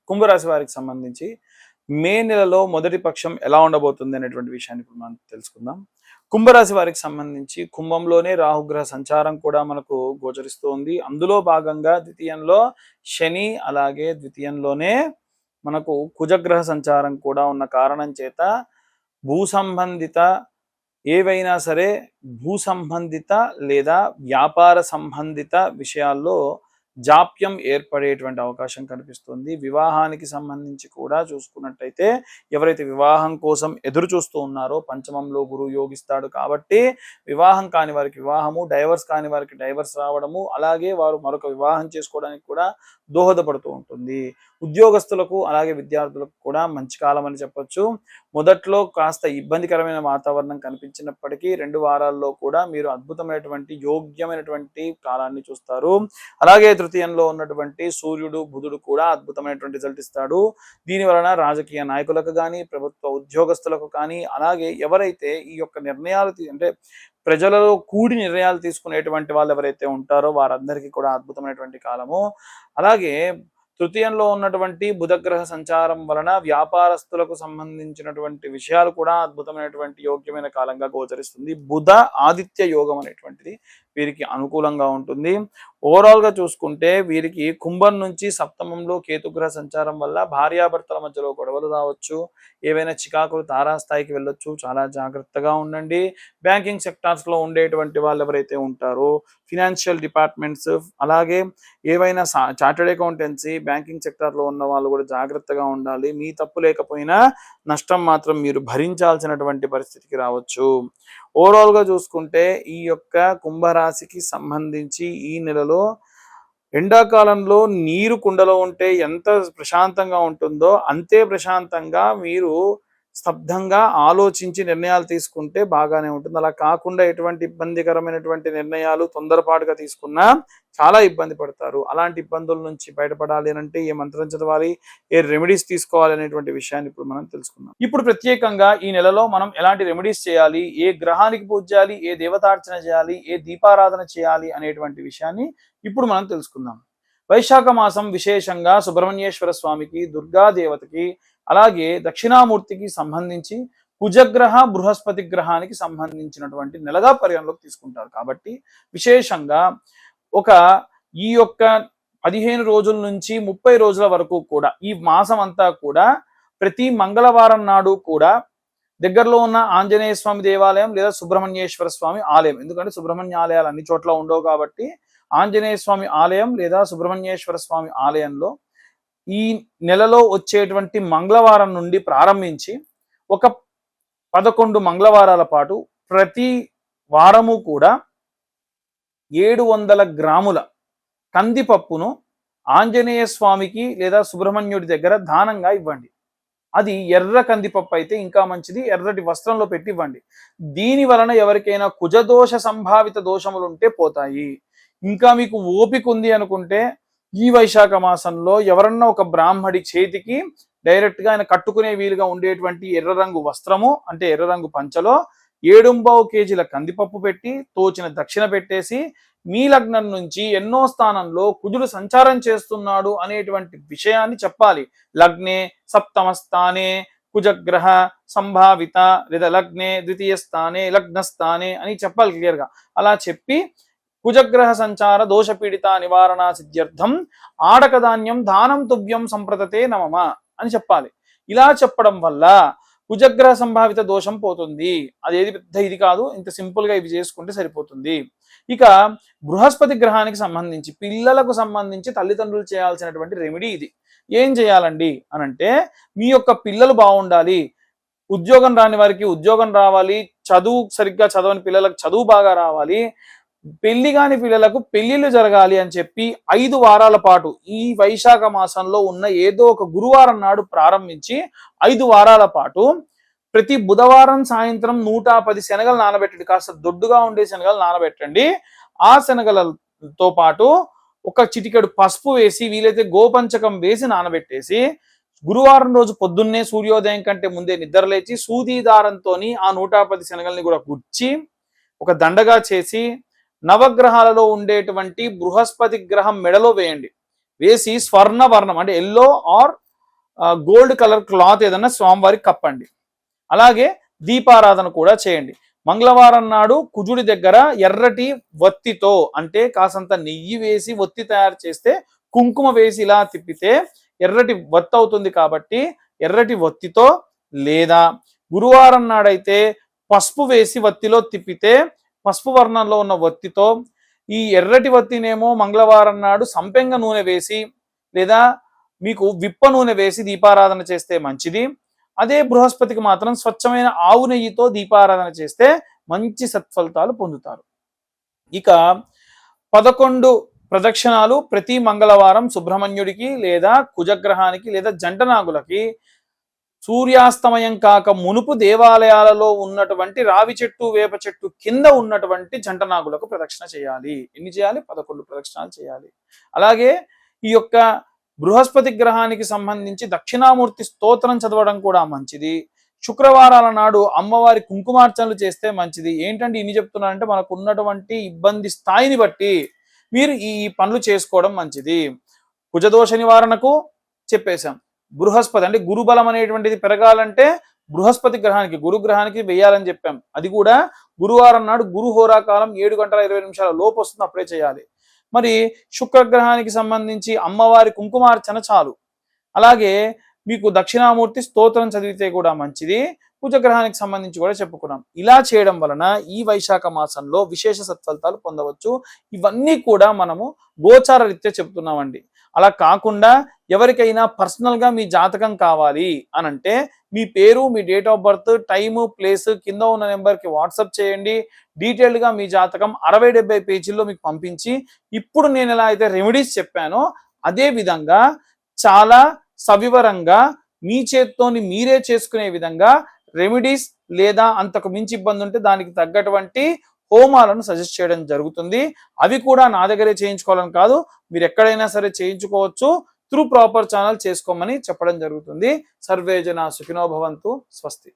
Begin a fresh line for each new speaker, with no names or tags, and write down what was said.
కుంభరాశి వారికి సంబంధించి మే నెలలో మొదటి పక్షం ఎలా ఉండబోతుంది అనేటువంటి విషయాన్ని ఇప్పుడు మనం తెలుసుకుందాం. కుంభరాశి వారికి సంబంధించి కుంభంలోనే రాహుగ్రహ సంచారం కూడా మనకు గోచరిస్తుంది. అందులో భాగంగా ద్వితీయంలో శని, అలాగే ద్వితీయంలోనే మనకు కుజగ్రహ సంచారం కూడా ఉన్న కారణం చేత భూ సంబంధిత ఏవైనా సరే భూ సంబంధిత లేదా వ్యాపార సంబంధిత విషయాల్లో జాప్యం ఏర్పడేటువంటి అవకాశం కనిపిస్తుంది. వివాహానికి సంబంధించి కూడా చూసుకున్నట్టయితే ఎవరైతే వివాహం కోసం ఎదురు చూస్తూ ఉన్నారో పంచమంలో గురువు యోగిస్తాడు కాబట్టి వివాహం కాని వారికి వివాహము, డైవర్స్ కాని వారికి డైవర్స్ రావడము, అలాగే వారు మరొక వివాహం చేసుకోవడానికి కూడా దోహదపడుతూ ఉంటుంది. ఉద్యోగస్తులకు అలాగే విద్యార్థులకు కూడా మంచి కాలం అని చెప్పొచ్చు. మొదట్లో కాస్త ఇబ్బందికరమైన వాతావరణం కనిపించినప్పటికీ 2 వారాల్లో కూడా మీరు అద్భుతమైనటువంటి యోగ్యమైనటువంటి కాలాన్ని చూస్తారు. అలాగే తృతీయంలో ఉన్నటువంటి సూర్యుడు, బుధుడు కూడా అద్భుతమైనటువంటి రిజల్ట్ ఇస్తాడు. దీని వలన రాజకీయ నాయకులకు కానీ, ప్రభుత్వ ఉద్యోగస్తులకు కానీ, అలాగే ఎవరైతే ఈ యొక్క నిర్ణయాలు అంటే ప్రజలలో కూడి నిర్ణయాలు తీసుకునేటువంటి వాళ్ళు ఎవరైతే ఉంటారో వారందరికీ కూడా అద్భుతమైనటువంటి కాలము. అలాగే తృతీయంలో ఉన్నటువంటి బుధగ్రహ సంచారం వలన వ్యాపారస్తులకు సంబంధించినటువంటి విషయాలు కూడా అద్భుతమైనటువంటి యోగ్యమైన కాలంగా గోచరిస్తుంది. బుధ ఆదిత్య యోగం అనేటువంటిది వీరికి అనుకూలంగా ఉంటుంది. ఓవరాల్ గా చూసుకుంటే వీరికి కుంభం నుంచి సప్తమంలో కేతుగ్రహ సంచారం వల్ల భార్యాభర్తల మధ్యలో గొడవలు రావచ్చు, ఏవైనా చికాకులు తారాస్థాయికి వెళ్ళొచ్చు. చాలా జాగ్రత్తగా ఉండండి. బ్యాంకింగ్ సెక్టార్స్ లో ఉండేటువంటి వాళ్ళు ఎవరైతే ఉంటారో ఫినాన్షియల్ డిపార్ట్మెంట్స్, అలాగే ఏవైనా చార్టెడ్ అకౌంటెన్సీ, బ్యాంకింగ్ సెక్టార్ లో ఉన్న వాళ్ళు కూడా జాగ్రత్తగా ఉండాలి. మీ తప్పు లేకపోయినా నష్టం మాత్రం మీరు భరించాల్సినటువంటి పరిస్థితికి రావచ్చు. ఓవరాల్ గా చూసుకుంటే ఈ యొక్క కుంభరాశికి సంబంధించి ఈ నెలలో ఎండాకాలంలో నీరు కుండలో ఉంటే ఎంత ప్రశాంతంగా ఉంటుందో అంతే ప్రశాంతంగా మీరు స్తబ్దంగా ఆలోచించి నిర్ణయాలు తీసుకుంటే బాగానే ఉంటుంది. అలా కాకుండా ఎటువంటి ఇబ్బందికరమైనటువంటి నిర్ణయాలు తొందరపాటుగా తీసుకున్నా చాలా ఇబ్బంది పడతారు. అలాంటి ఇబ్బందుల నుంచి బయటపడాలి అంటే ఏ మంత్రం చదవాలి, ఏ రెమెడీస్ తీసుకోవాలి అనేటువంటి విషయాన్ని ఇప్పుడు మనం తెలుసుకుందాం. ఇప్పుడు ప్రత్యేకంగా ఈ నెలలో మనం ఎలాంటి రెమెడీస్ చేయాలి, ఏ గ్రహానికి పూజ చేయాలి, ఏ దేవతార్చన చేయాలి, ఏ దీపారాధన చేయాలి అనేటువంటి విషయాన్ని ఇప్పుడు మనం తెలుసుకుందాం. వైశాఖ మాసం విశేషంగా సుబ్రహ్మణ్యేశ్వర స్వామికి, దుర్గా దేవతకి, అలాగే దక్షిణామూర్తికి సంబంధించి కుజగ్రహ, బృహస్పతి గ్రహానికి సంబంధించినటువంటి నెలగా పరిగణలోకి తీసుకుంటారు. కాబట్టి విశేషంగా ఈ యొక్క 15 రోజుల నుంచి 30 రోజుల వరకు కూడా ఈ మాసం అంతా కూడా ప్రతి మంగళవారం నాడు కూడా దగ్గరలో ఉన్న ఆంజనేయ స్వామి దేవాలయం లేదా సుబ్రహ్మణ్యేశ్వర స్వామి ఆలయం, ఎందుకంటే సుబ్రహ్మణ్య ఆలయాలు అన్ని చోట్ల ఉండవు కాబట్టి ఆంజనేయ స్వామి ఆలయం లేదా సుబ్రహ్మణ్యేశ్వర స్వామి ఆలయంలో ఈ నెలలో వచ్చేటువంటి మంగళవారం నుండి ప్రారంభించి ఒక 11 మంగళవారాల పాటు ప్రతి వారము కూడా 700 గ్రాముల కందిపప్పును ఆంజనేయ స్వామికి లేదా సుబ్రహ్మణ్యుడి దగ్గర దానంగా ఇవ్వండి. అది ఎర్ర కందిపప్పు అయితే ఇంకా మంచిది, ఎర్రటి వస్త్రంలో పెట్టి ఇవ్వండి. దీని వలన ఎవరికైనా కుజదోష సంభావిత దోషములు ఉంటే పోతాయి. ఇంకా మీకు ఓపిక ఉంది అనుకుంటే ఈ వైశాఖ మాసంలో ఎవరన్నా ఒక బ్రాహ్మడి చేతికి డైరెక్ట్ గా ఆయన కట్టుకునే వీలుగా ఉండేటువంటి ఎర్ర రంగు వస్త్రము అంటే ఎర్ర రంగు పంచలో 7.5 కేజీల కందిపప్పు పెట్టి తోచిన దక్షిణ పెట్టేసి మీ లగ్నం నుంచి ఎన్నో స్థానంలో కుజుడు సంచారం చేస్తున్నాడు అనేటువంటి విషయాన్ని చెప్పాలి. లగ్నే సప్తమ స్థానే కుజగ్రహ సంభావిత లేదా లగ్నే ద్వితీయ స్థానే లగ్నస్థానే అని చెప్పాలి క్లియర్ గా. అలా చెప్పి కుజగ్రహ సంచార దోషపీడిత నివారణ సిద్ధ్యర్థం ఆడకధాన్యం దానం తుభ్యం సంప్రదతే నమమ అని చెప్పాలి. ఇలా చెప్పడం వల్ల కుజగ్రహ సంభావిత దోషం పోతుంది. అదేది పెద్ద ఇది కాదు, ఇంత సింపుల్ గా ఇవి చేసుకుంటే సరిపోతుంది. ఇక బృహస్పతి గ్రహానికి సంబంధించి పిల్లలకు సంబంధించి తల్లిదండ్రులు చేయాల్సినటువంటి రెమెడీ ఇది. ఏం చేయాలండి అనంటే మీ యొక్క పిల్లలు బాగుండాలి, ఉద్యోగం రాని వారికి ఉద్యోగం రావాలి, చదువు సరిగ్గా చదవని పిల్లలకు చదువు బాగా రావాలి, పెళ్లి కాని పిల్లలకు పెళ్లిళ్ళు జరగాలి అని చెప్పి 5 వారాల పాటు ఈ వైశాఖ మాసంలో ఉన్న ఏదో ఒక గురువారం నాడు ప్రారంభించి 5 వారాల పాటు ప్రతి బుధవారం సాయంత్రం 110 శనగలు నానబెట్టండి. కాస్త దొడ్డుగా ఉండే శనగలు నానబెట్టండి. ఆ శనగలతో పాటు ఒక చిటికెడు పసుపు వేసి వీలైతే గోపంచకం వేసి నానబెట్టేసి గురువారం రోజు పొద్దున్నే సూర్యోదయం కంటే ముందే నిద్రలేచి సూది దారంతో ఆ 110 శనగల్ని కూడా గుచ్చి ఒక దండగా చేసి నవగ్రహాలలో ఉండేటువంటి బృహస్పతి గ్రహం మెడలో వేయండి. వేసి స్వర్ణ వర్ణం అంటే yellow or gold colour cloth ఏదన్నా స్వామివారికి కప్పండి. అలాగే దీపారాధన కూడా చేయండి. మంగళవారం నాడు కుజుడి దగ్గర ఎర్రటి వత్తితో, అంటే కాసంత నెయ్యి వేసి వత్తి తయారు చేస్తే కుంకుమ వేసి ఇలా తిప్పితే ఎర్రటి వత్తి అవుతుంది. కాబట్టి ఎర్రటి వత్తితో, లేదా గురువారం నాడైతే పసుపు వేసి వత్తిలో తిప్పితే పసుపు వర్ణంలో ఉన్న వత్తితో, ఈ ఎర్రటి వత్తినేమో మంగళవారం నాడు సంపెంగ నూనె వేసి లేదా మీకు విప్ప నూనె వేసి దీపారాధన చేస్తే మంచిది. అదే బృహస్పతికి మాత్రం స్వచ్ఛమైన ఆవు నెయ్యితో దీపారాధన చేస్తే మంచి సత్ఫలితాలు పొందుతారు. ఇక 11 ప్రదక్షిణాలు ప్రతి మంగళవారం సుబ్రహ్మణ్యుడికి లేదా కుజగ్రహానికి లేదా జంటనాగులకి సూర్యాస్తమయం కాక మునుపు దేవాలయాలలో ఉన్నటువంటి రావి చెట్టు వేప చెట్టు కింద ఉన్నటువంటి జంటనాగులకు ప్రదక్షిణ చేయాలి. ఎన్ని చేయాలి? 11 ప్రదక్షిణాలు చేయాలి. అలాగే ఈ యొక్క బృహస్పతి గ్రహానికి సంబంధించి దక్షిణామూర్తి స్తోత్రం చదవడం కూడా మంచిది. శుక్రవారాల నాడు అమ్మవారి కుంకుమార్చనలు చేస్తే మంచిది. ఏంటంటే ఇన్ని చెప్తున్నారంటే మనకు ఉన్నటువంటి ఇబ్బంది స్థాయిని బట్టి మీరు ఈ పనులు చేసుకోవడం మంచిది. కుజదోష నివారణకు చెప్పేశాం. బృహస్పతి అంటే గురుబలం అనేటువంటిది పెరగాలంటే బృహస్పతి గ్రహానికి, గురుగ్రహానికి వెయ్యాలని చెప్పాం. అది కూడా గురువారం నాడు గురు హోరాకాలం 7:20 లోపు వస్తుంది, అప్పుడే చేయాలి. మరి శుక్రగ్రహానికి సంబంధించి అమ్మవారి కుంకుమార్చన చాలు. అలాగే మీకు దక్షిణామూర్తి స్తోత్రం చదివితే కూడా మంచిది. కుజగ్రహానికి సంబంధించి కూడా చెప్పుకున్నాం. ఇలా చేయడం వలన ఈ వైశాఖ మాసంలో విశేష సత్ఫలితాలు పొందవచ్చు. ఇవన్నీ కూడా మనము గోచార రీత్యా చెప్తున్నామండి. అలా కాకుండా ఎవరికైనా పర్సనల్ గా మీ జాతకం కావాలి అని అంటే మీ పేరు, మీ date of birth, time, place కింద ఉన్న నెంబర్కి వాట్సాప్ చేయండి. డీటెయిల్డ్ గా మీ జాతకం 60-70 పేజీల్లో మీకు పంపించి ఇప్పుడు నేను ఎలా అయితే రెమెడీస్ చెప్పానో అదే విధంగా చాలా సవివరంగా మీ చేత్తోని మీరే చేసుకునే విధంగా రెమెడీస్ లేదా అంతకు మించి ఇబ్బంది ఉంటే దానికి తగ్గటువంటి హోమాలను సజెస్ట్ చేయడం జరుగుతుంది. అవి కూడా నా దగ్గరే చేయించుకోవాలని కాదు, మీరు ఎక్కడైనా సరే చేయించుకోవచ్చు. త్రూ ప్రాపర్ ఛానల్ చేసుకోమని చెప్పడం జరుగుతుంది. సర్వే జన సుఖినో భవంతు. స్వస్తి.